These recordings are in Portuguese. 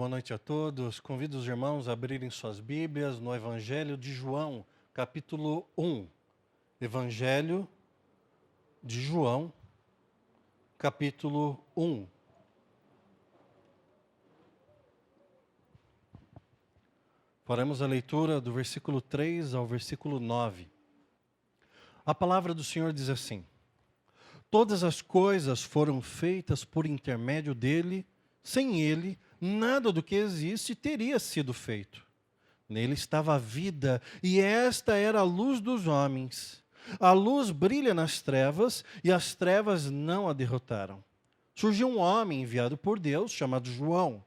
boa noite a todos. Convido os irmãos a abrirem suas Bíblias no Evangelho de João, capítulo 1. Evangelho de João, capítulo 1. Faremos a leitura do versículo 3 ao versículo 9. A palavra do Senhor diz assim: Todas as coisas foram feitas por intermédio dele, sem ele, nada do que existe teria sido feito. Nele estava a vida, e esta era a luz dos homens. A luz brilha nas trevas, e as trevas não a derrotaram. Surgiu um homem enviado por Deus, chamado João.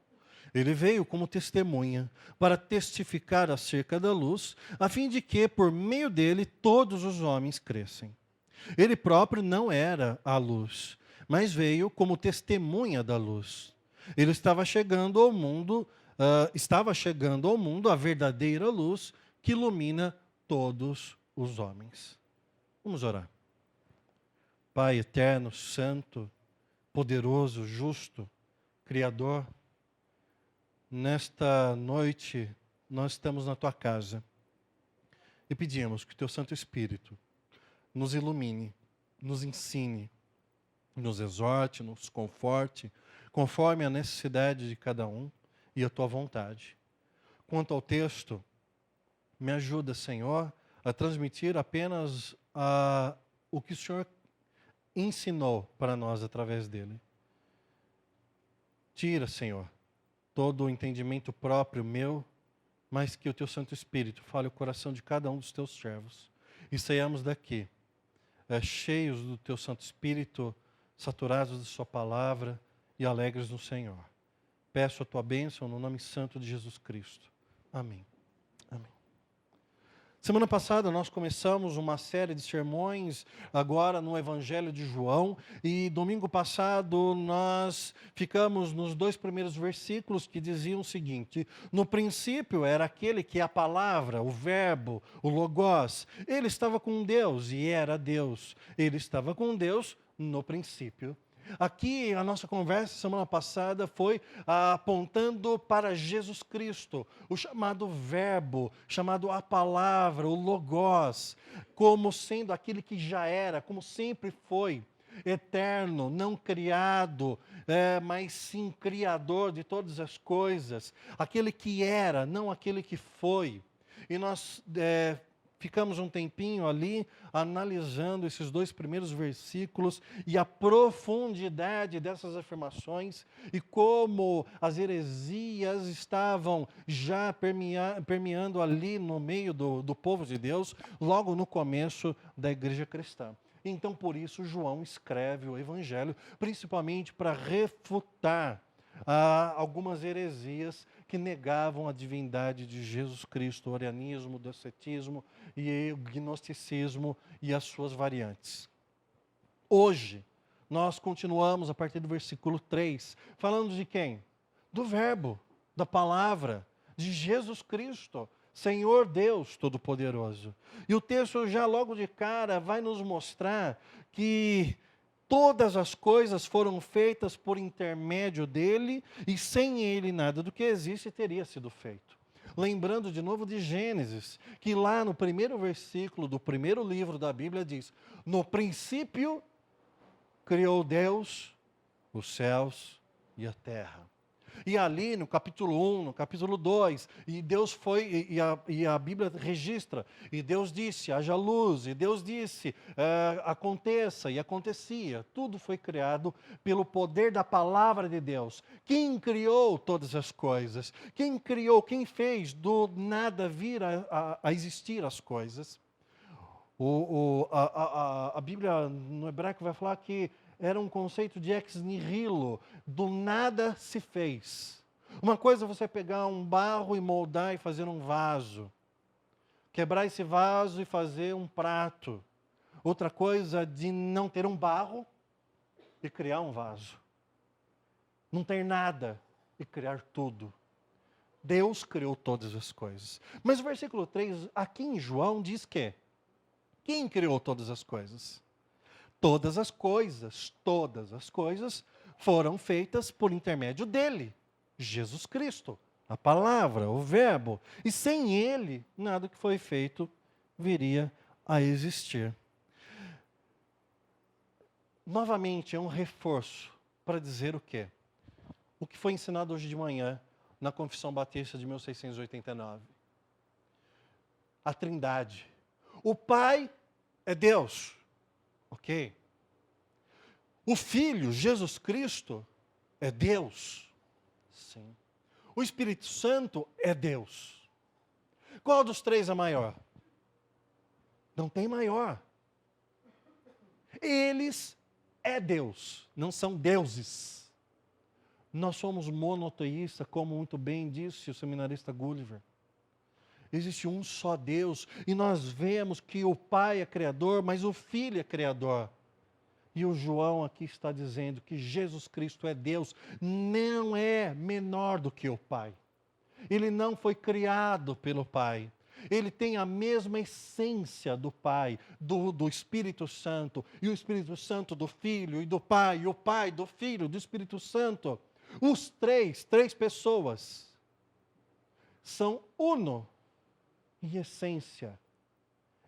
Ele veio como testemunha, para testificar acerca da luz, a fim de que, por meio dele, todos os homens crescem. Ele próprio não era a luz, mas veio como testemunha da luz. Ele estava chegando ao mundo a verdadeira luz que ilumina todos os homens. Vamos orar. Pai eterno, santo, poderoso, justo, Criador, nesta noite nós estamos na tua casa e pedimos que o teu Santo Espírito nos ilumine, nos ensine, nos exorte, nos conforte, conforme a necessidade de cada um e a tua vontade. Quanto ao texto, me ajuda, Senhor, a transmitir apenas o que o Senhor ensinou para nós através dele. Tira, Senhor, todo o entendimento próprio meu, mas que o teu Santo Espírito fale o coração de cada um dos teus servos. E saiamos daqui, cheios do teu Santo Espírito, saturados de sua palavra e alegres no Senhor. Peço a tua bênção no nome santo de Jesus Cristo. Amém. Amém. Semana passada nós começamos uma série de sermões agora no Evangelho de João e domingo passado nós ficamos nos 2 primeiros versículos que diziam o seguinte: no princípio era aquele que é a palavra, o verbo, o logos, ele estava com Deus e era Deus, ele estava com Deus no princípio. Aqui a nossa conversa semana passada foi apontando para Jesus Cristo, o chamado verbo, chamado a palavra, o logos, como sendo aquele que já era, como sempre foi, eterno, não criado, mas sim criador de todas as coisas, aquele que era, não aquele que foi. E nós ficamos um tempinho ali analisando esses 2 primeiros versículos e a profundidade dessas afirmações e como as heresias estavam já permeando ali no meio do povo de Deus, logo no começo da igreja cristã. Então, por isso, João escreve o Evangelho, principalmente para refutar algumas heresias que negavam a divindade de Jesus Cristo, o arianismo, o docetismo e o gnosticismo e as suas variantes. Hoje, nós continuamos a partir do versículo 3, falando de quem? Do verbo, da palavra, de Jesus Cristo, Senhor Deus Todo-Poderoso. E o texto já logo de cara vai nos mostrar que todas as coisas foram feitas por intermédio dele e sem ele nada do que existe teria sido feito. Lembrando de novo de Gênesis, que lá no primeiro versículo do primeiro livro da Bíblia diz: no princípio criou Deus os céus e a terra. E ali no capítulo 1, no capítulo 2, e Deus foi, e a Bíblia registra, e Deus disse, haja luz, e Deus disse, aconteça, e acontecia. Tudo foi criado pelo poder da palavra de Deus. Quem criou todas as coisas? Quem criou, quem fez do nada vir a existir as coisas? A Bíblia no hebraico vai falar que era um conceito de ex nihilo, do nada se fez. Uma coisa é você pegar um barro e moldar e fazer um vaso, quebrar esse vaso e fazer um prato. Outra coisa de não ter um barro e criar um vaso. Não ter nada e criar tudo. Deus criou todas as coisas. Mas o versículo 3, aqui em João, diz que quem criou todas as coisas? Todas as coisas foram feitas por intermédio dele. Jesus Cristo, a palavra, o verbo. E sem ele, nada que foi feito viria a existir. Novamente, é um reforço para dizer o quê? O que foi ensinado hoje de manhã na Confissão Batista de 1689. A Trindade. O Pai é Deus, ok? O Filho, Jesus Cristo, é Deus, sim. O Espírito Santo é Deus. Qual dos três é maior? Não tem maior. Eles é Deus, não são deuses. Nós somos monoteístas, como muito bem disse o seminarista Gulliver. Existe um só Deus, e nós vemos que o Pai é Criador, mas o Filho é Criador. E o João aqui está dizendo que Jesus Cristo é Deus, não é menor do que o Pai. Ele não foi criado pelo Pai. Ele tem a mesma essência do Pai, do Espírito Santo, e o Espírito Santo do Filho e do Pai, e o Pai do Filho, do Espírito Santo. Os três pessoas, são uno em essência,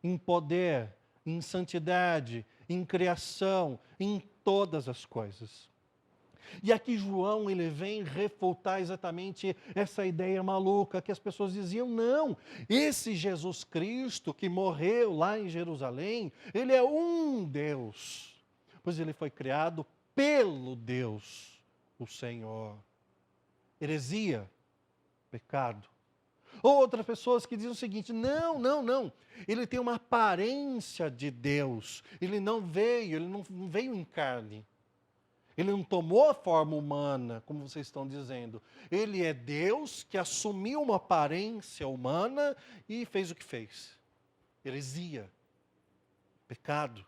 em poder, em santidade, em criação, em todas as coisas. E aqui João, ele vem refutar exatamente essa ideia maluca que as pessoas diziam, não, esse Jesus Cristo que morreu lá em Jerusalém, ele é um Deus, pois ele foi criado pelo Deus, o Senhor. Heresia, pecado. Ou outras pessoas que dizem o seguinte, não, ele tem uma aparência de Deus, ele não veio em carne. Ele não tomou a forma humana, como vocês estão dizendo. Ele é Deus que assumiu uma aparência humana e fez o que fez. Heresia, pecado.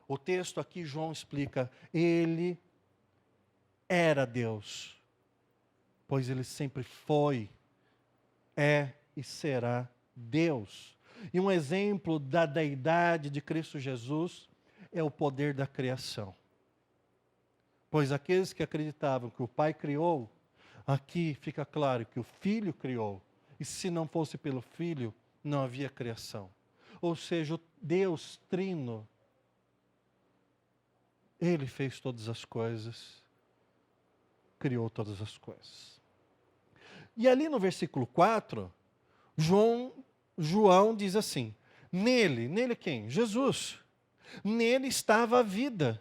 O texto aqui, João explica, ele era Deus, pois ele sempre foi, é e será Deus. E um exemplo da deidade de Cristo Jesus é o poder da criação. Pois aqueles que acreditavam que o Pai criou, aqui fica claro que o Filho criou. E se não fosse pelo Filho, não havia criação. Ou seja, o Deus Trino, Ele fez todas as coisas, criou todas as coisas. E ali no versículo 4, João diz assim, nele quem? Jesus. Nele estava a vida.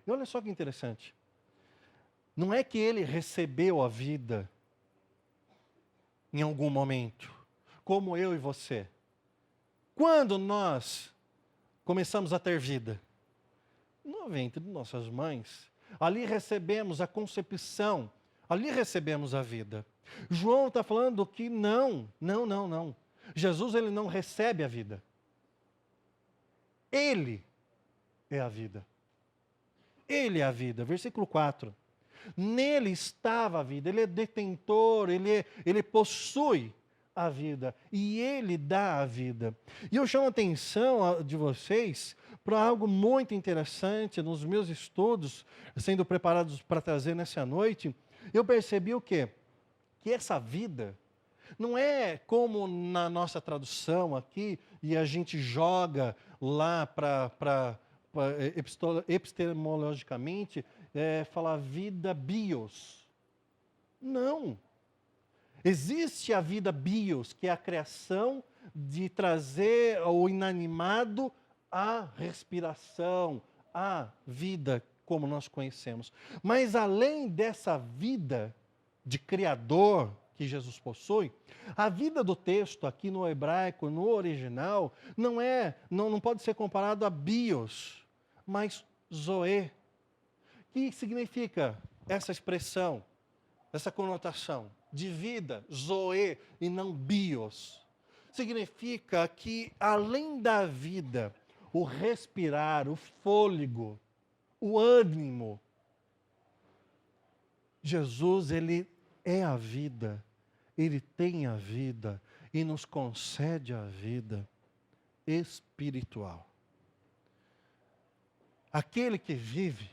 E olha só que interessante. Não é que ele recebeu a vida em algum momento, como eu e você. Quando nós começamos a ter vida? No ventre de nossas mães. Ali recebemos a concepção, ali recebemos a vida. João está falando que não. Jesus, ele não recebe a vida. Ele é a vida. Ele é a vida. Versículo 4. Nele estava a vida. Ele é detentor, ele possui a vida. E ele dá a vida. E eu chamo a atenção de vocês para algo muito interessante nos meus estudos, sendo preparados para trazer nessa noite. Eu percebi o quê? Que essa vida não é como na nossa tradução aqui, e a gente joga lá para epistemologicamente, falar vida bios. Não. Existe a vida bios, que é a criação de trazer o inanimado à respiração, à vida como nós conhecemos. Mas além dessa vida de criador que Jesus possui, a vida do texto aqui no hebraico, no original, não pode ser comparado a bios, mas zoe. Que significa essa expressão, essa conotação de vida, zoe e não bios? Significa que além da vida, o respirar, o fôlego, o ânimo, Jesus, ele é a vida, ele tem a vida e nos concede a vida espiritual. Aquele que vive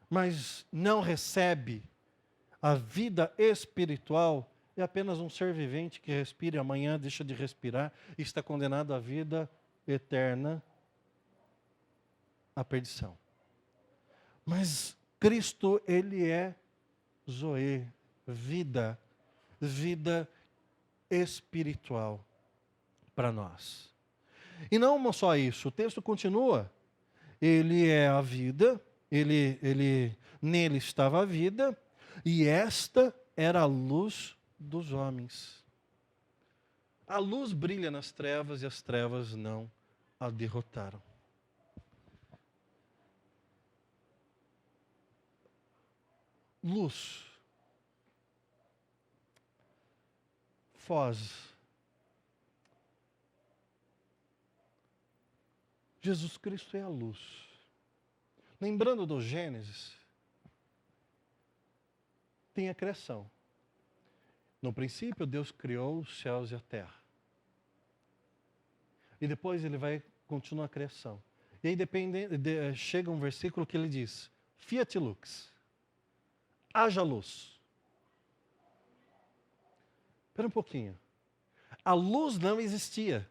mas não recebe a vida espiritual, é apenas um ser vivente que respira e amanhã deixa de respirar e está condenado à vida eterna, à perdição. Mas Cristo, Ele é Zoe, vida espiritual para nós. E não só isso, o texto continua. Ele é a vida, nele estava a vida, e esta era a luz dos homens. A luz brilha nas trevas e as trevas não a derrotaram. Luz. Foz. Jesus Cristo é a luz. Lembrando do Gênesis, tem a criação. No princípio, Deus criou os céus e a terra. E depois ele vai continuar a criação. E aí chega um versículo que ele diz, Fiat lux, haja luz. Espera um pouquinho. A luz não existia.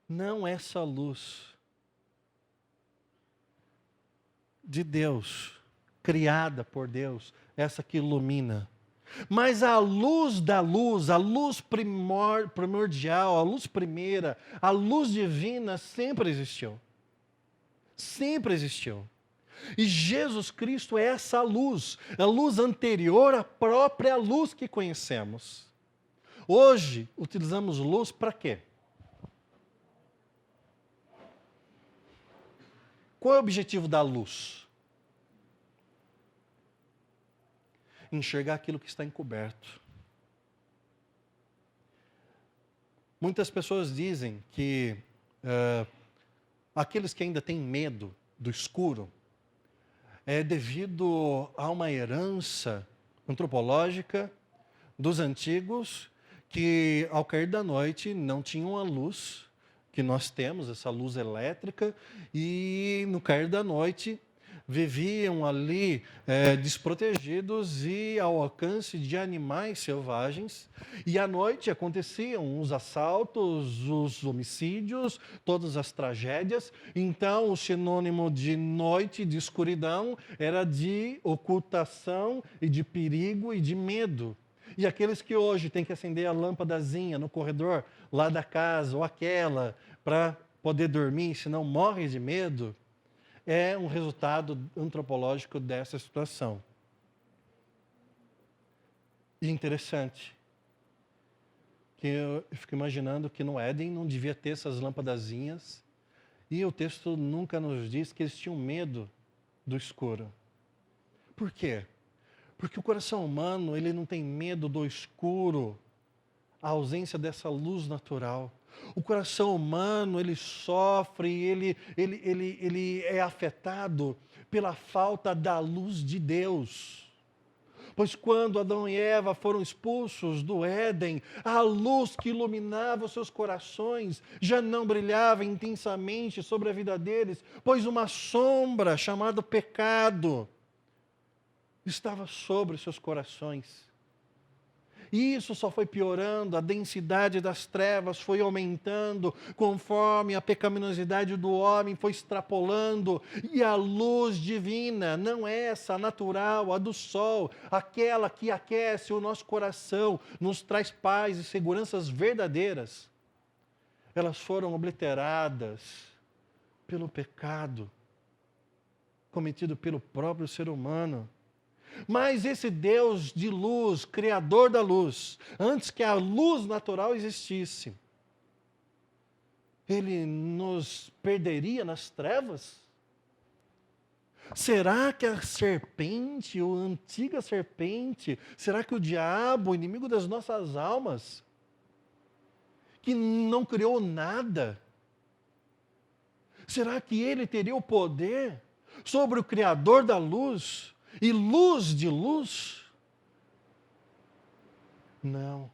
Não essa luz de Deus, criada por Deus, essa que ilumina. Mas a luz da luz, a luz primordial, a luz primeira, a luz divina sempre existiu. Sempre existiu. E Jesus Cristo é essa luz, a luz anterior à própria luz que conhecemos. Hoje, utilizamos luz para quê? Qual é o objetivo da luz? Enxergar aquilo que está encoberto. Muitas pessoas dizem que aqueles que ainda têm medo do escuro é devido a uma herança antropológica dos antigos que, ao cair da noite, não tinham a luz que nós temos, essa luz elétrica, e no cair da noite viviam ali desprotegidos e ao alcance de animais selvagens. E à noite aconteciam os assaltos, os homicídios, todas as tragédias. Então o sinônimo de noite, de escuridão, era de ocultação e de perigo e de medo. E aqueles que hoje têm que acender a lâmpadazinha no corredor lá da casa, ou aquela, para poder dormir, senão morre de medo, é um resultado antropológico dessa situação. E interessante, que eu fico imaginando que no Éden não devia ter essas lâmpadazinhas, e o texto nunca nos diz que eles tinham medo do escuro. Por quê? Porque o coração humano, ele não tem medo do escuro, a ausência dessa luz natural. O coração humano, ele sofre, ele é afetado pela falta da luz de Deus. Pois quando Adão e Eva foram expulsos do Éden, a luz que iluminava os seus corações já não brilhava intensamente sobre a vida deles, pois uma sombra chamada pecado estava sobre os seus corações. E isso só foi piorando, a densidade das trevas foi aumentando, conforme a pecaminosidade do homem foi extrapolando, e a luz divina, não essa, a natural, a do sol, aquela que aquece o nosso coração, nos traz paz e seguranças verdadeiras, elas foram obliteradas pelo pecado cometido pelo próprio ser humano. Mas esse Deus de luz, Criador da luz, antes que a luz natural existisse, Ele nos perderia nas trevas? Será que a serpente, a antiga serpente, será que o diabo, o inimigo das nossas almas, que não criou nada, será que ele teria o poder sobre o Criador da luz? E luz de luz? Não.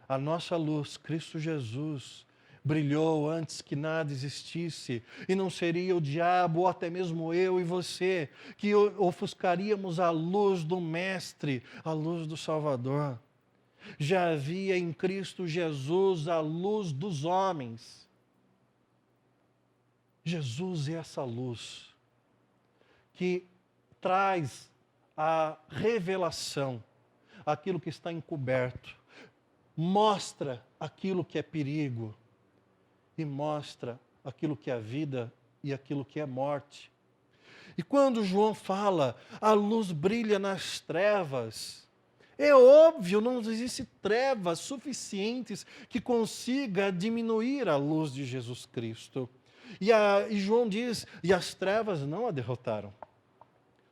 A nossa luz, Cristo Jesus, brilhou antes que nada existisse, e não seria o diabo, ou até mesmo eu e você, que ofuscaríamos a luz do Mestre, a luz do Salvador. Já havia em Cristo Jesus a luz dos homens. Jesus é essa luz que traz a revelação, aquilo que está encoberto, mostra aquilo que é perigo e mostra aquilo que é vida e aquilo que é morte. E quando João fala, a luz brilha nas trevas, é óbvio, não existe trevas suficientes que consiga diminuir a luz de Jesus Cristo. E João diz, e as trevas não a derrotaram.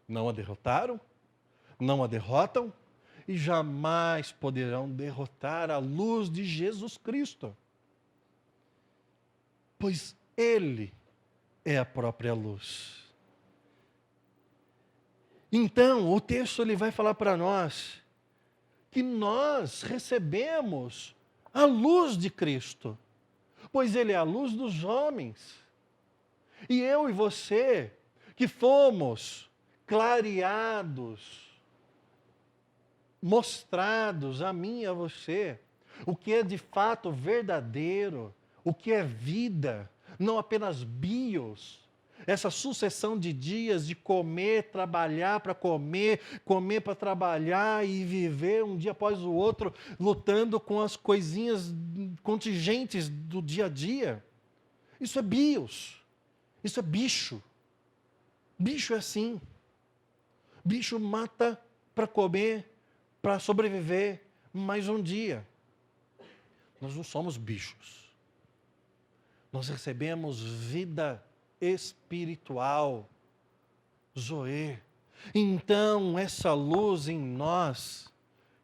Não a derrotaram, não a derrotam, e jamais poderão derrotar a luz de Jesus Cristo. Pois Ele é a própria luz. Então, o texto ele vai falar para nós que nós recebemos a luz de Cristo, pois Ele é a luz dos homens. E eu e você, que fomos clareados, mostrados a mim e a você, o que é de fato verdadeiro, o que é vida, não apenas bios, essa sucessão de dias de comer, trabalhar para comer, comer para trabalhar e viver um dia após o outro, lutando com as coisinhas contingentes do dia a dia. Isso é bios, isso é bicho. Bicho é assim. Bicho mata para comer, para sobreviver mais um dia. Nós não somos bichos. Nós recebemos vida espiritual, Zoe. Então, essa luz em nós,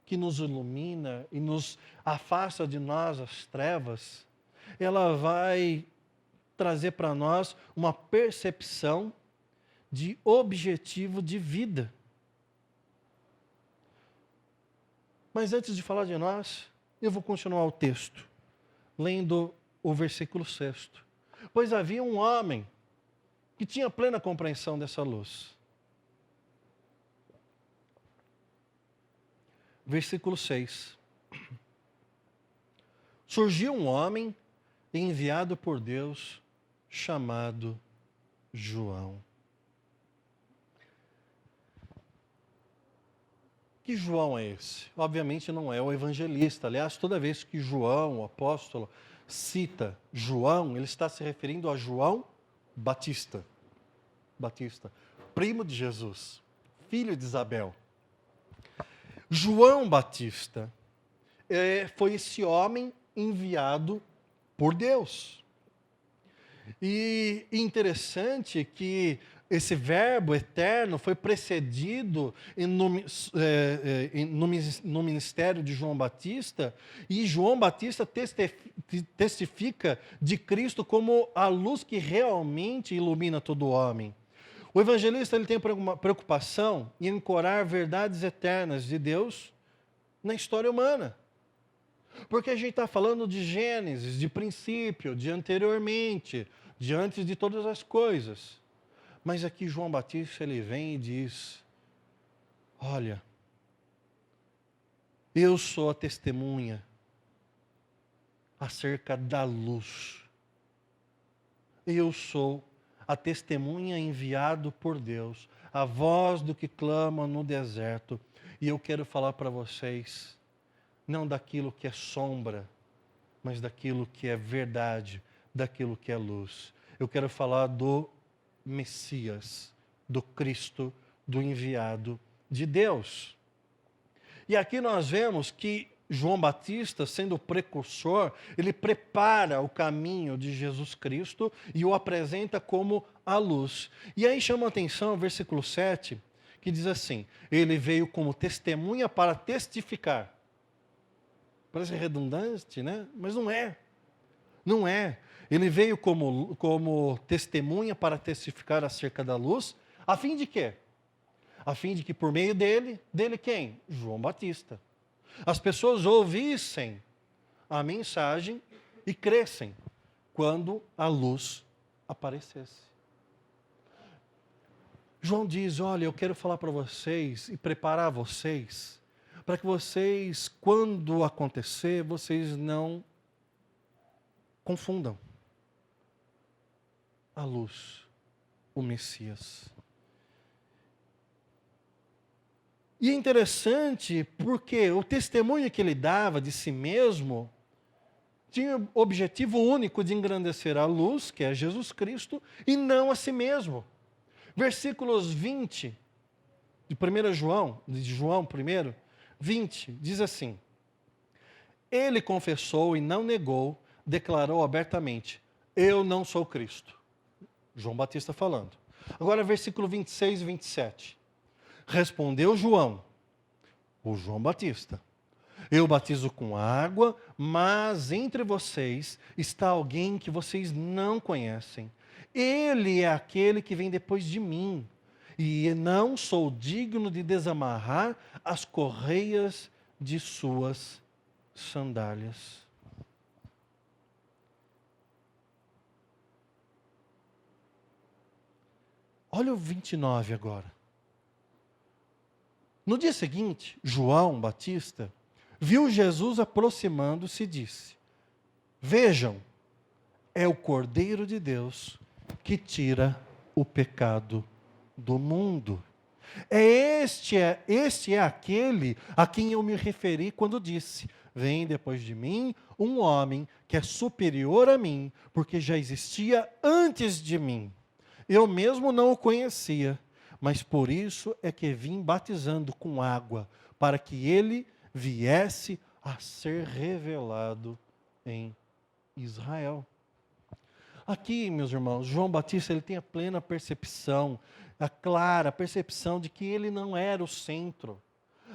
que nos ilumina e nos afasta de nós as trevas, ela vai trazer para nós uma percepção de objetivo de vida. Mas antes de falar de nós, eu vou continuar o texto, lendo o versículo 6. Pois havia um homem que tinha plena compreensão dessa luz. Versículo 6. Surgiu um homem enviado por Deus, chamado João. Que João é esse? Obviamente não é o evangelista. Aliás, toda vez que João, o apóstolo, cita João, ele está se referindo a João Batista. Batista, primo de Jesus, filho de Isabel. João Batista foi esse homem enviado por Deus. E interessante que esse verbo eterno foi precedido no ministério de João Batista, e João Batista testifica de Cristo como a luz que realmente ilumina todo homem. O evangelista ele tem preocupação em ancorar verdades eternas de Deus na história humana. Porque a gente está falando de Gênesis, de princípio, de anteriormente, de antes de todas as coisas. Mas aqui João Batista ele vem e diz, olha, eu sou a testemunha acerca da luz. Eu sou a testemunha enviado por Deus, a voz do que clama no deserto. E eu quero falar para vocês, não daquilo que é sombra, mas daquilo que é verdade, daquilo que é luz. Eu quero falar do Messias, do Cristo, do enviado de Deus. E aqui nós vemos que João Batista, sendo o precursor, ele prepara o caminho de Jesus Cristo e o apresenta como a luz. E aí chama a atenção o versículo 7, que diz assim, ele veio como testemunha para testificar. Parece redundante, né? Mas não é. Não é. Ele veio como testemunha para testificar acerca da luz, a fim de quê? A fim de que por meio dele quem? João Batista. As pessoas ouvissem a mensagem e crescem. quando a luz aparecesse. João diz, olha, eu quero falar para vocês e preparar vocês, para que vocês, quando acontecer, vocês não confundam a luz, o Messias. E é interessante porque o testemunho que ele dava de si mesmo tinha o objetivo único de engrandecer a luz, que é Jesus Cristo, e não a si mesmo. Versículos 20, de 1 João, de João 1, 20, diz assim: ele confessou e não negou, declarou abertamente, eu não sou Cristo. João Batista falando. Agora versículo 26 e 27. Respondeu João, o João Batista, eu batizo com água, mas entre vocês está alguém que vocês não conhecem. Ele é aquele que vem depois de mim, e não sou digno de desamarrar as correias de suas sandálias. Olha o 29 agora. No dia seguinte, João Batista viu Jesus aproximando-se e disse, vejam, é o Cordeiro de Deus que tira o pecado do mundo. Este é aquele a quem eu me referi quando disse, vem depois de mim um homem que é superior a mim, porque já existia antes de mim. Eu mesmo não o conhecia, mas por isso é que vim batizando com água, para que ele viesse a ser revelado em Israel. Aqui, meus irmãos, João Batista ele tem a plena percepção, a clara percepção de que ele não era o centro.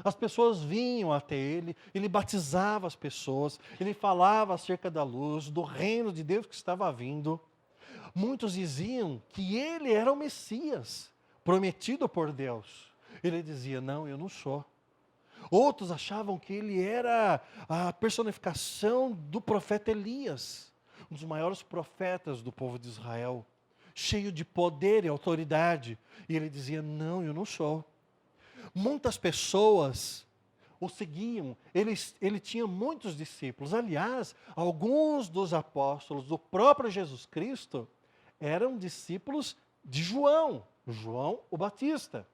As pessoas vinham até ele, ele batizava as pessoas, ele falava acerca da luz, do reino de Deus que estava vindo. Muitos diziam que ele era o Messias, prometido por Deus. Ele dizia, não, eu não sou. Outros achavam que ele era a personificação do profeta Elias, um dos maiores profetas do povo de Israel, cheio de poder e autoridade. E ele dizia, não, eu não sou. Muitas pessoas o seguiam, ele tinha muitos discípulos. Aliás, alguns dos apóstolos do próprio Jesus Cristo eram discípulos de João o Batista.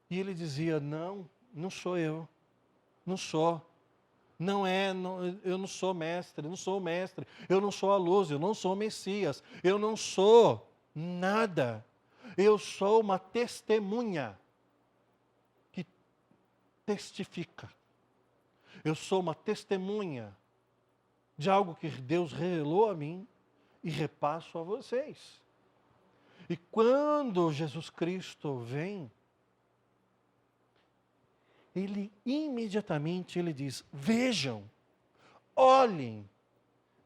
E ele dizia, não, não sou eu, não sou. Eu não sou mestre, não sou o mestre, eu não sou a luz, eu não sou o Messias, eu não sou nada. Eu sou uma testemunha que testifica. Eu sou uma testemunha de algo que Deus revelou a mim e repasso a vocês. E quando Jesus Cristo vem, ele imediatamente diz, vejam, olhem,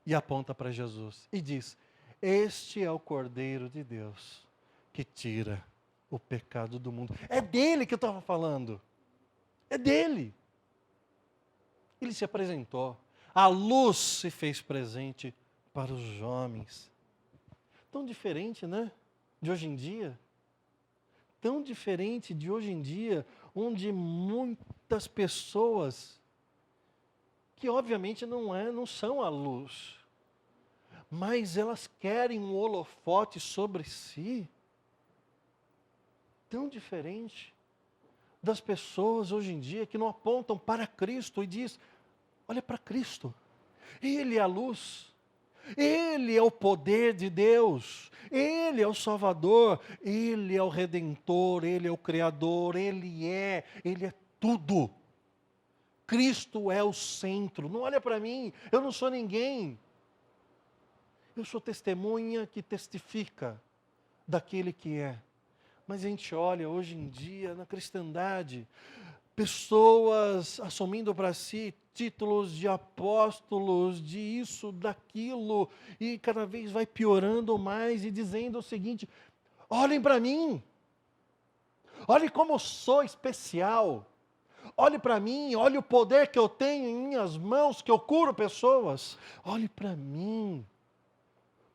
e aponta para Jesus e diz, este é o Cordeiro de Deus que tira o pecado do mundo. É dele que eu estava falando, é dele. Ele se apresentou, a luz se fez presente para os homens. Tão diferente, né, de hoje em dia. Tão diferente de hoje em dia, onde muitas pessoas, que obviamente não são a luz, mas elas querem um holofote sobre si, tão diferente das pessoas hoje em dia que não apontam para Cristo e diz, olha para Cristo, Ele é a luz, Ele é o poder de Deus, Ele é o Salvador, Ele é o Redentor, Ele é o Criador, Ele é tudo. Cristo é o centro. Não olha para mim, eu não sou ninguém. Eu sou testemunha que testifica daquele que é. Mas a gente olha hoje em dia na cristandade, pessoas assumindo para si títulos de apóstolos, de isso, daquilo, e cada vez vai piorando mais e dizendo o seguinte, olhem para mim, olhem como eu sou especial, Olhe para mim, olhe o poder que eu tenho em minhas mãos, que eu curo pessoas. Olhe para mim,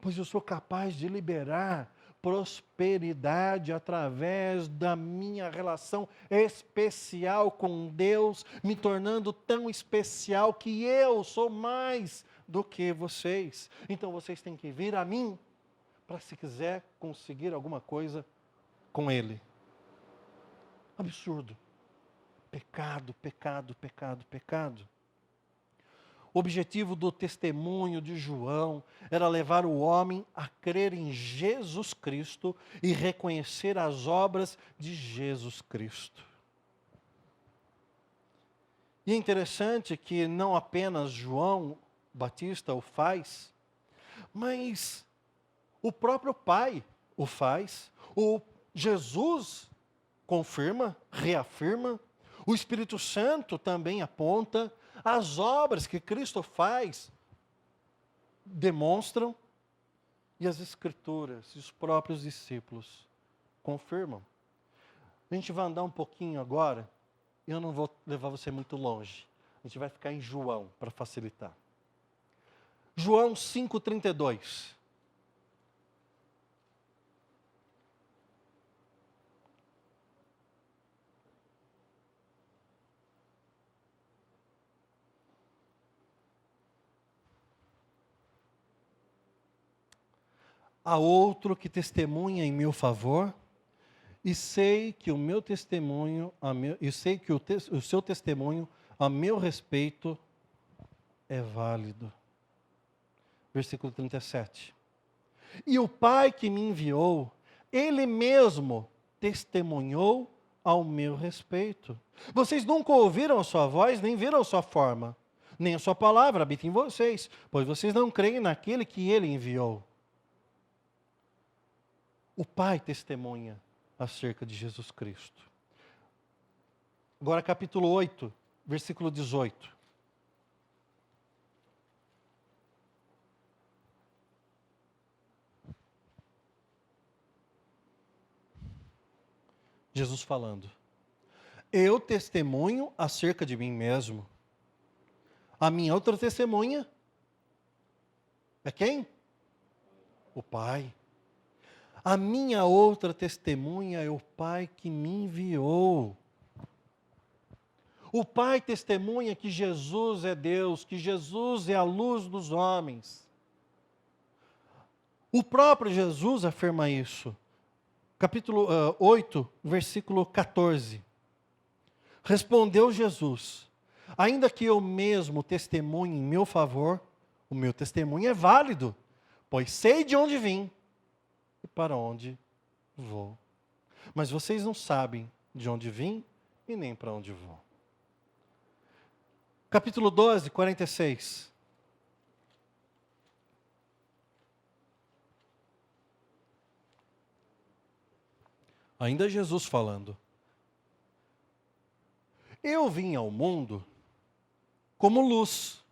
pois eu sou capaz de liberar prosperidade através da minha relação especial com Deus, me tornando tão especial que eu sou mais do que vocês. Então vocês têm que vir a mim para, se quiser, conseguir alguma coisa com Ele. Absurdo. Pecado, pecado, pecado, pecado. O objetivo do testemunho de João era levar o homem a crer em Jesus Cristo e reconhecer as obras de Jesus Cristo. E é interessante que não apenas João Batista o faz, mas o próprio Pai o faz, o Jesus confirma, reafirma, o Espírito Santo também aponta, as obras que Cristo faz demonstram, e as Escrituras e os próprios discípulos confirmam. A gente vai andar um pouquinho agora, e eu não vou levar você muito longe. A gente vai ficar em João, para facilitar. João 5,32. Há outro que testemunha em meu favor, e sei que o meu testemunho, o seu testemunho a meu respeito é válido. Versículo 37. E o Pai que me enviou, Ele mesmo testemunhou ao meu respeito. Vocês nunca ouviram a sua voz, nem viram a sua forma, nem a sua palavra habita em vocês, pois vocês não creem naquele que Ele enviou. O Pai testemunha acerca de Jesus Cristo. Agora capítulo 8, versículo 18. Jesus falando. Eu testemunho acerca de mim mesmo. A minha outra testemunha é quem? O Pai. A minha outra testemunha é o Pai que me enviou. O Pai testemunha que Jesus é Deus, que Jesus é a luz dos homens. O próprio Jesus afirma isso. Capítulo 8, versículo 14. Respondeu Jesus: ainda que eu mesmo testemunhe em meu favor, o meu testemunho é válido, pois sei de onde vim e para onde vou. Mas vocês não sabem de onde vim e nem para onde vou. Capítulo 12, 46. Ainda Jesus falando. Eu vim ao mundo como luz,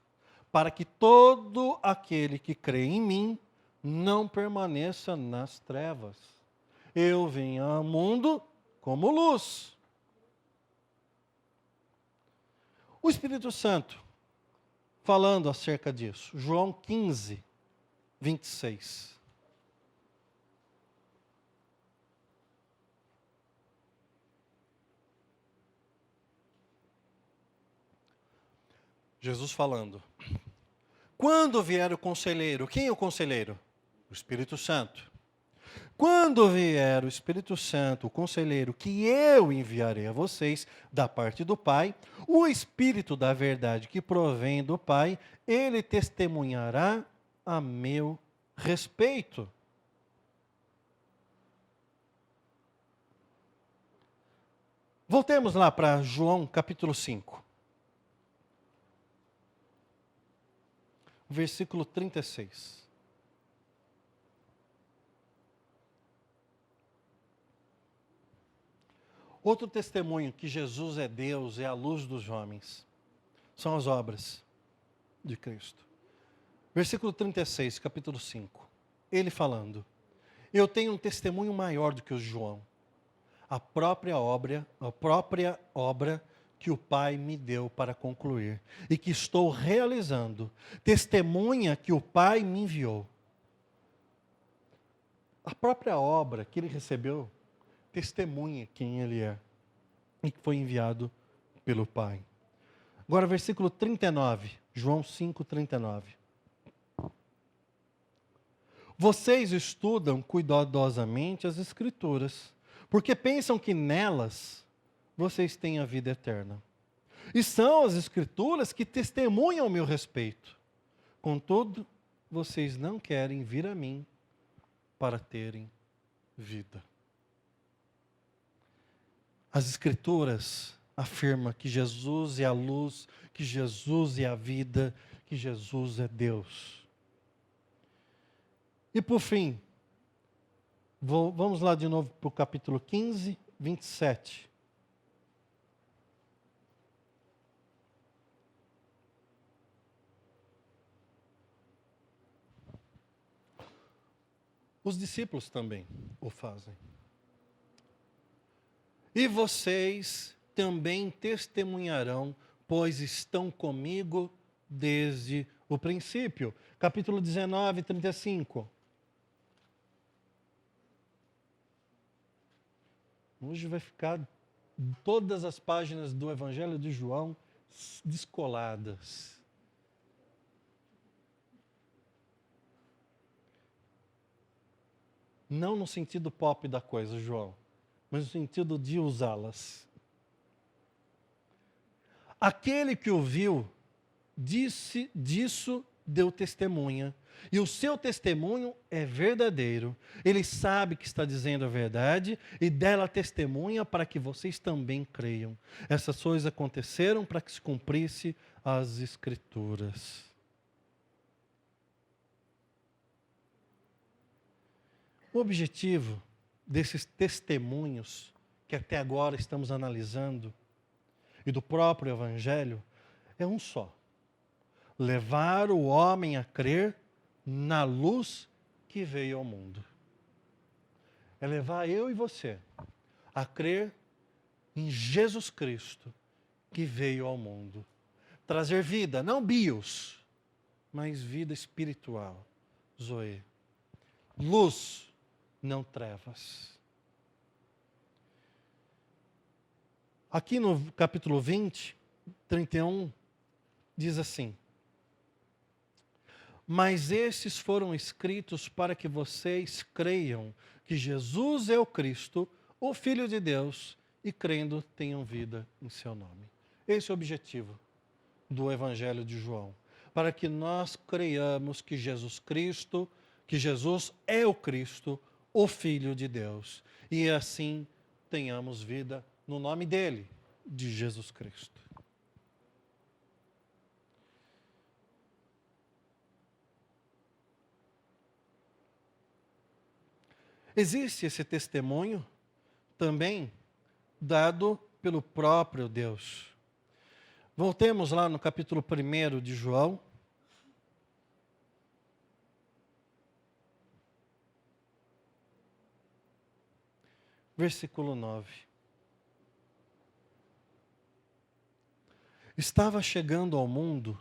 para que todo aquele que crê em mim não permaneça nas trevas. Eu vim ao mundo como luz. O Espírito Santo, falando acerca disso, João 15, 26. Jesus falando. Quando vier o conselheiro, quem é o conselheiro? O Espírito Santo. Quando vier o Espírito Santo, o conselheiro, que eu enviarei a vocês da parte do Pai, o Espírito da verdade que provém do Pai, ele testemunhará a meu respeito. Voltemos lá para João capítulo 5. Versículo 36. Outro testemunho que Jesus é Deus, é a luz dos homens, são as obras de Cristo. Versículo 36, capítulo 5. Ele falando: eu tenho um testemunho maior do que o de João. A própria obra que o Pai me deu para concluir e que estou realizando. Testemunha que o Pai me enviou. A própria obra que ele recebeu testemunha quem ele é e que foi enviado pelo Pai. Agora, versículo 39, João 5, 39. Vocês estudam cuidadosamente as Escrituras, porque pensam que nelas vocês têm a vida eterna. E são as Escrituras que testemunham o meu respeito. Contudo, vocês não querem vir a mim para terem vida. As Escrituras afirmam que Jesus é a luz, que Jesus é a vida, que Jesus é Deus. E por fim, vamos lá de novo para o capítulo 15, 27. Os discípulos também o fazem. E vocês também testemunharão, pois estão comigo desde o princípio. Capítulo 19, 35. Hoje vai ficar todas as páginas do Evangelho de João descoladas. Não no sentido pop da coisa, João, mas no sentido de usá-las. Aquele que ouviu, disso deu testemunha, e o seu testemunho é verdadeiro. Ele sabe que está dizendo a verdade, e dela testemunha para que vocês também creiam. Essas coisas aconteceram para que se cumprisse as Escrituras. O objetivo desses testemunhos que até agora estamos analisando e do próprio Evangelho é um só: levar o homem a crer na luz que veio ao mundo. É levar eu e você a crer em Jesus Cristo que veio ao mundo. Trazer vida, não bios, mas vida espiritual, Zoe. Luz, não trevas. Aqui no capítulo 20, 31, diz assim: mas esses foram escritos para que vocês creiam que Jesus é o Cristo, o Filho de Deus, e crendo tenham vida em seu nome. Esse é o objetivo do Evangelho de João. Para que nós creiamos que Jesus Cristo, que Jesus é o Cristo, o Filho de Deus. E assim tenhamos vida no nome dele, de Jesus Cristo. Existe esse testemunho também dado pelo próprio Deus. Voltemos lá no capítulo 1 de João. Versículo 9. Estava chegando ao mundo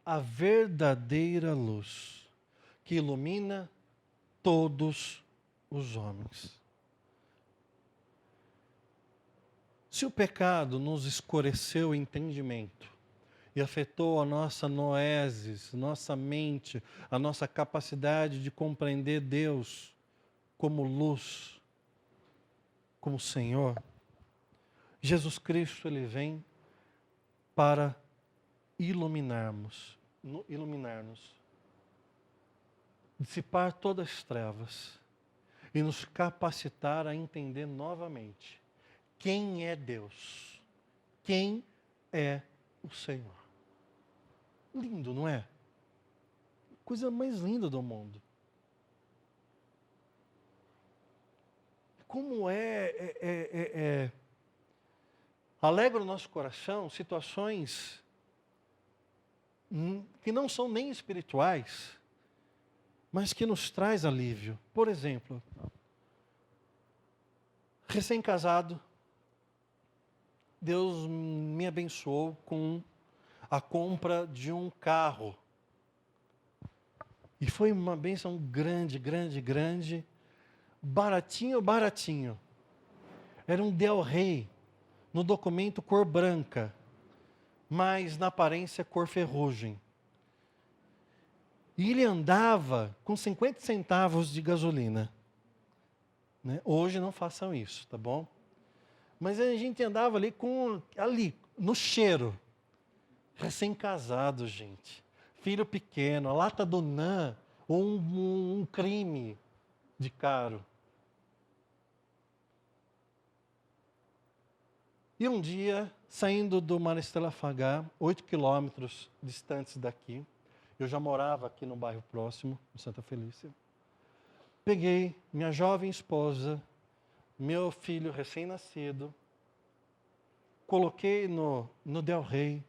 a verdadeira luz, que ilumina todos os homens. Se o pecado nos escureceu o entendimento e afetou a nossa noesis, nossa mente, a nossa capacidade de compreender Deus como luz, como Senhor, Jesus Cristo, ele vem para iluminar-nos, dissipar todas as trevas e nos capacitar a entender novamente quem é Deus, quem é o Senhor. Lindo, não é? Coisa mais linda do mundo. Como alegra o nosso coração situações que não são nem espirituais, mas que nos traz alívio. Por exemplo, recém-casado, Deus me abençoou com a compra de um carro. E foi uma bênção grande, grande, grande. Baratinho, baratinho. Era um Del Rey, no documento cor branca, mas na aparência cor ferrugem. E ele andava com 50 centavos de gasolina. Né? Hoje não façam isso, tá bom? Mas a gente andava ali no cheiro. Recém-casado, gente. Filho pequeno, a lata do NAN, um crime de caro. E um dia, saindo do Maristela Fagá, 8 quilômetros distantes daqui, eu já morava aqui no bairro próximo, em Santa Felícia, peguei minha jovem esposa, meu filho recém-nascido, coloquei no Del Rey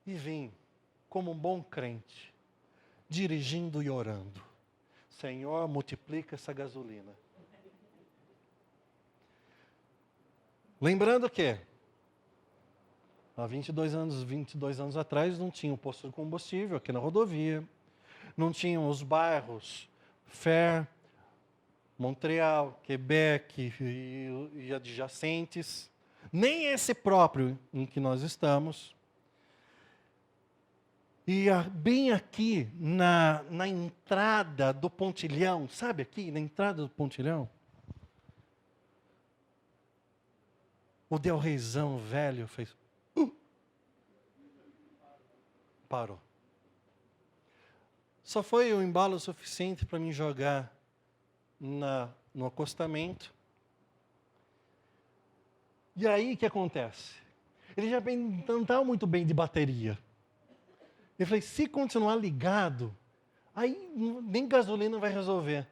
e vim, como um bom crente, dirigindo e orando. Senhor, multiplica essa gasolina. Lembrando que, há 22 anos atrás, não tinha um posto de combustível aqui na rodovia, não tinham os bairros Fer, Montreal, Quebec e adjacentes, nem esse próprio em que nós estamos. E bem aqui na entrada do pontilhão, sabe aqui, na entrada do pontilhão? O Del Reizão velho fez... Parou. Só foi o embalo suficiente para me jogar no acostamento. E aí o que acontece? Ele já não estava muito bem de bateria. Eu falei, se continuar ligado, aí nem gasolina vai resolver.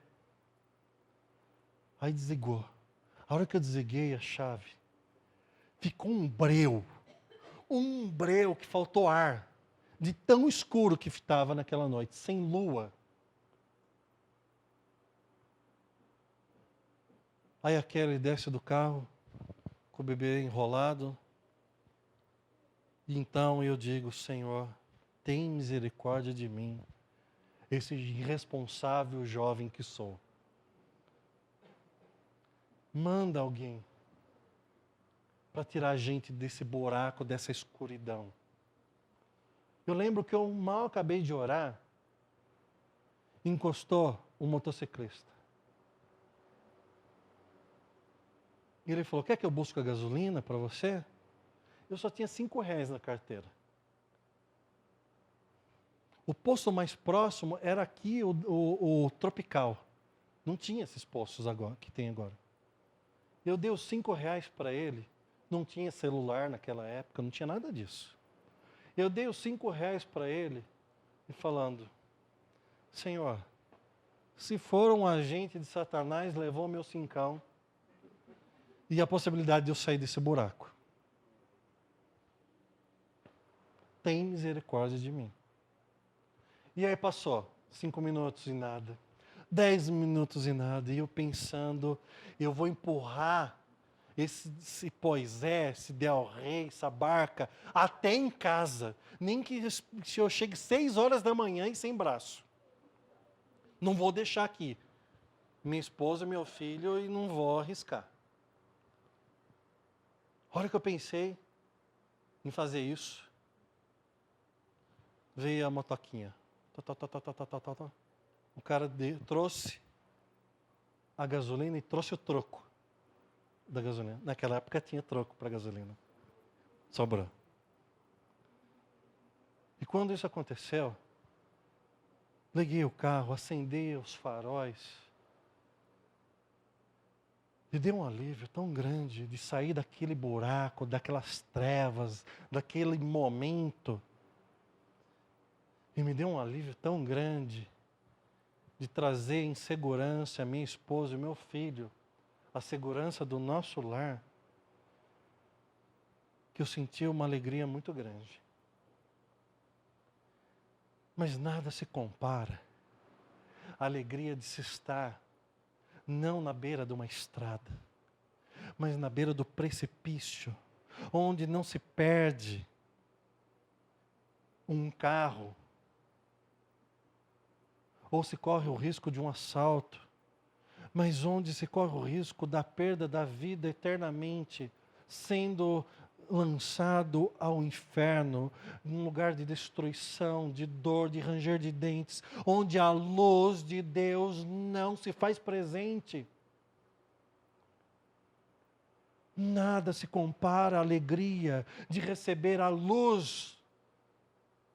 Aí desligou. A hora que eu desliguei a chave, ficou um breu que faltou ar, de tão escuro que estava naquela noite, sem lua. Aí a Kelly desce do carro, com o bebê enrolado, e então eu digo, Senhor, tem misericórdia de mim, esse irresponsável jovem que sou. Manda alguém para tirar a gente desse buraco, dessa escuridão. Eu lembro que eu mal acabei de orar, encostou um motociclista. E ele falou, quer que eu busque a gasolina para você? Eu só tinha R$5 na carteira. O posto mais próximo era aqui, o Tropical. Não tinha esses postos agora, que tem agora. Eu dei os R$5 para ele. Não tinha celular naquela época, não tinha nada disso. Eu dei os R$5 para ele e falando, Senhor, se for um agente de Satanás, levou meu cincão e a possibilidade de eu sair desse buraco. Tem misericórdia de mim. E aí passou 5 minutos e nada, 10 minutos e nada, e eu pensando, eu vou empurrar esse Poisé, esse Del Rey, essa barca, até em casa. Nem que eu chegue 6 horas da manhã e sem braço. Não vou deixar aqui minha esposa, meu filho, e não vou arriscar. A hora que eu pensei em fazer isso, veio a motoquinha. O cara trouxe a gasolina e trouxe o troco da gasolina. Naquela época tinha troco para gasolina. Sobrou. E quando isso aconteceu, liguei o carro, acendi os faróis. E deu um alívio tão grande de sair daquele buraco, daquelas trevas, daquele momento. E me deu um alívio tão grande de trazer em segurança a minha esposa e meu filho, a segurança do nosso lar, que eu senti uma alegria muito grande. Mas nada se compara à alegria de se estar não na beira de uma estrada, mas na beira do precipício, onde não se perde um carro, ou se corre o risco de um assalto, mas onde se corre o risco da perda da vida eternamente, sendo lançado ao inferno, num lugar de destruição, de dor, de ranger de dentes, onde a luz de Deus não se faz presente. Nada se compara à alegria de receber a luz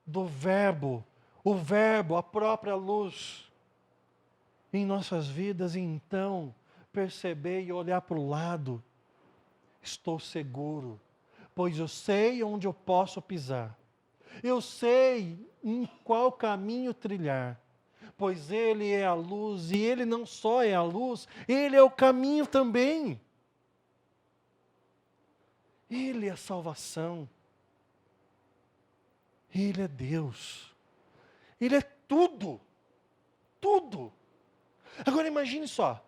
do Verbo, o Verbo, a própria luz, em nossas vidas, e então perceber e olhar para o lado. Estou seguro, pois eu sei onde eu posso pisar. Eu sei em qual caminho trilhar, pois Ele é a luz, e Ele não só é a luz, Ele é o caminho também. Ele é a salvação. Ele é Deus. Ele é tudo. Tudo. Agora imagine só.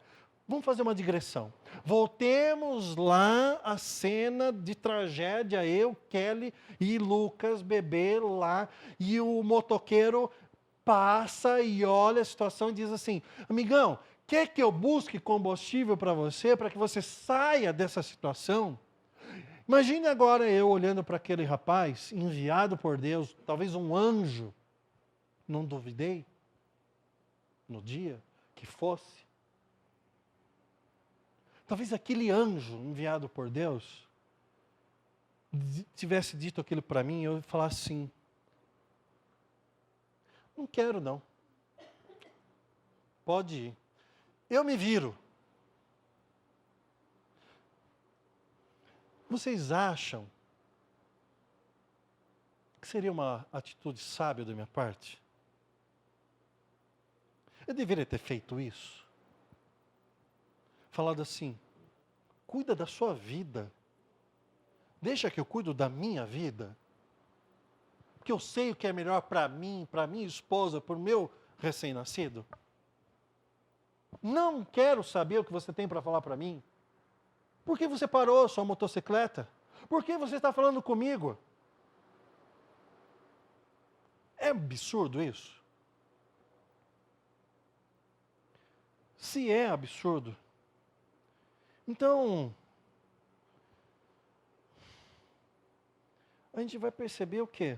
Vamos fazer uma digressão. Voltemos lá à cena de tragédia, eu, Kelly e Lucas, bebê lá, e o motoqueiro passa e olha a situação e diz assim: amigão, quer que eu busque combustível para que você saia dessa situação? Imagine agora eu olhando para aquele rapaz, enviado por Deus, talvez um anjo, não duvidei, no dia que fosse. Talvez aquele anjo enviado por Deus tivesse dito aquilo para mim e eu falasse assim: não quero não. Pode ir. Eu me viro. Vocês acham que seria uma atitude sábia da minha parte? Eu deveria ter feito isso. Falado assim: cuida da sua vida. Deixa que eu cuido da minha vida. Porque eu sei o que é melhor para mim, para minha esposa, para o meu recém-nascido. Não quero saber o que você tem para falar para mim. Por que você parou a sua motocicleta? Por que você está falando comigo? É absurdo isso? Se é absurdo, então a gente vai perceber o quê?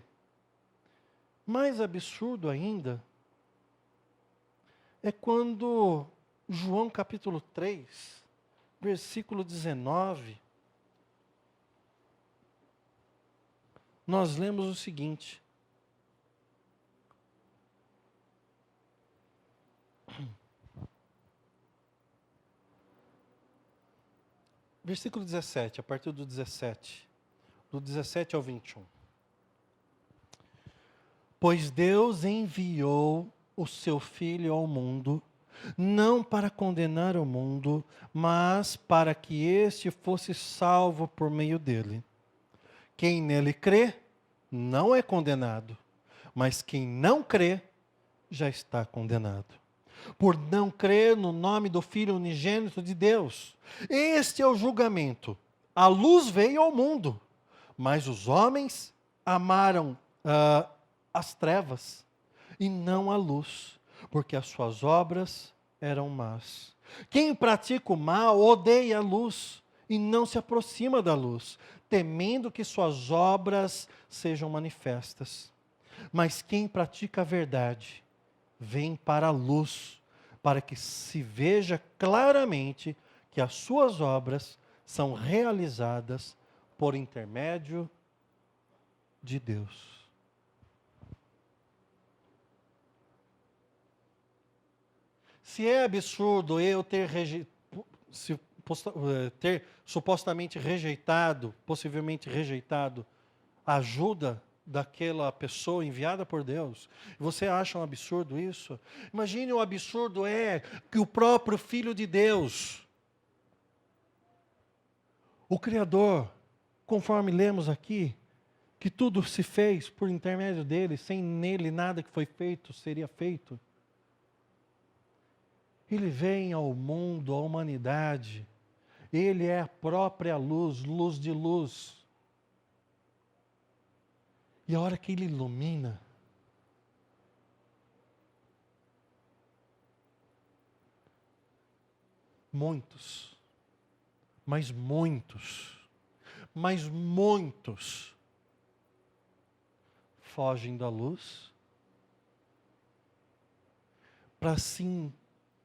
Mais absurdo ainda é quando João capítulo 3, versículo 19, nós lemos o seguinte: versículo 17, a partir do 17, do 17 ao 21. Pois Deus enviou o seu Filho ao mundo, não para condenar o mundo, mas para que este fosse salvo por meio dele. Quem nele crê, não é condenado, mas quem não crê, já está condenado. Por não crer no nome do Filho unigênito de Deus. Este é o julgamento. A luz veio ao mundo, mas os homens amaram as trevas e não a luz, porque as suas obras eram más. Quem pratica o mal odeia a luz e não se aproxima da luz, temendo que suas obras sejam manifestas. Mas quem pratica a verdade vem para a luz, para que se veja claramente que as suas obras são realizadas por intermédio de Deus. Se é absurdo eu ter supostamente rejeitado, possivelmente rejeitado, a ajuda daquela pessoa enviada por Deus, você acha um absurdo isso? Imagine o absurdo é que o próprio Filho de Deus, o Criador, conforme lemos aqui, que tudo se fez por intermédio dele, sem nele nada que foi feito seria feito. Ele vem ao mundo, à humanidade. Ele é a própria luz, luz de luz. E a hora que Ele ilumina, muitos, mas muitos fogem da luz para se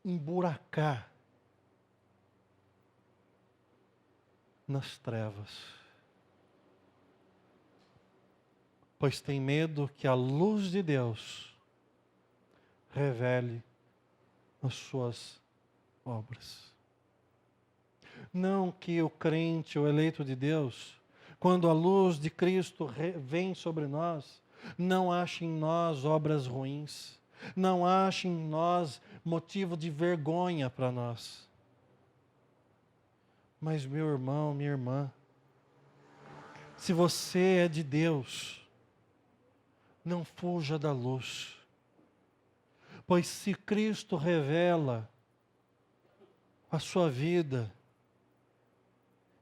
emburacar nas trevas, pois tem medo que a luz de Deus revele as suas obras. Não que o crente, o eleito de Deus, quando a luz de Cristo vem sobre nós, não ache em nós obras ruins, não ache em nós motivo de vergonha para nós. Mas, meu irmão, minha irmã, se você é de Deus, não fuja da luz. Pois se Cristo revela a sua vida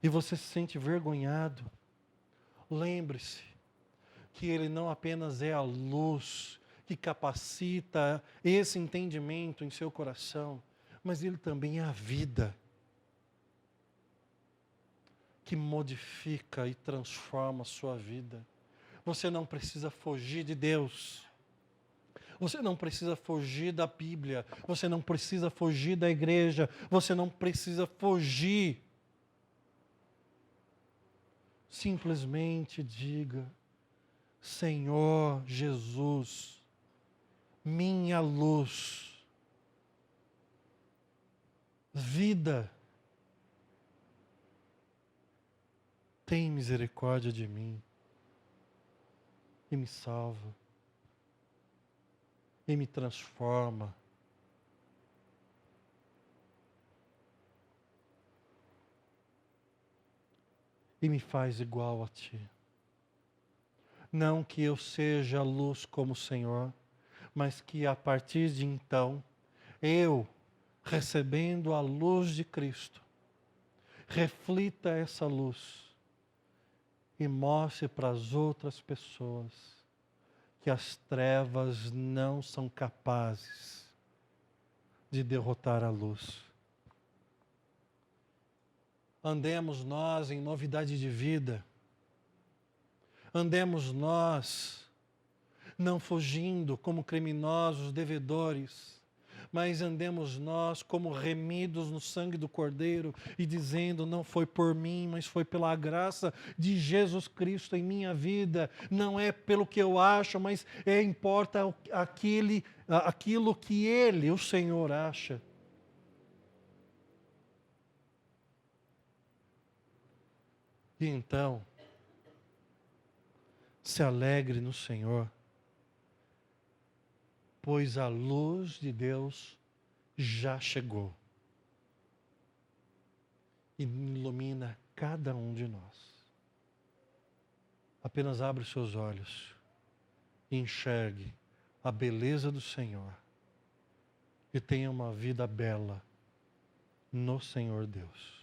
e você se sente vergonhado, lembre-se que Ele não apenas é a luz que capacita esse entendimento em seu coração, mas Ele também é a vida que modifica e transforma a sua vida. Você não precisa fugir de Deus. Você não precisa fugir da Bíblia. Você não precisa fugir da igreja. Você não precisa fugir. Simplesmente diga: Senhor Jesus, minha luz, vida, tem misericórdia de mim e me salva e me transforma. E me faz igual a Ti. Não que eu seja luz como o Senhor, mas que a partir de então, eu, recebendo a luz de Cristo, reflita essa luz e mostre para as outras pessoas que as trevas não são capazes de derrotar a luz. Andemos nós em novidade de vida. Andemos nós não fugindo como criminosos, devedores, mas andemos nós como remidos no sangue do Cordeiro e dizendo: não foi por mim, mas foi pela graça de Jesus Cristo em minha vida. Não é pelo que eu acho, mas importa aquilo que Ele, o Senhor, acha. E então, se alegre no Senhor, pois a luz de Deus já chegou e ilumina cada um de nós. Apenas abre os seus olhos e enxergue a beleza do Senhor e tenha uma vida bela no Senhor Deus.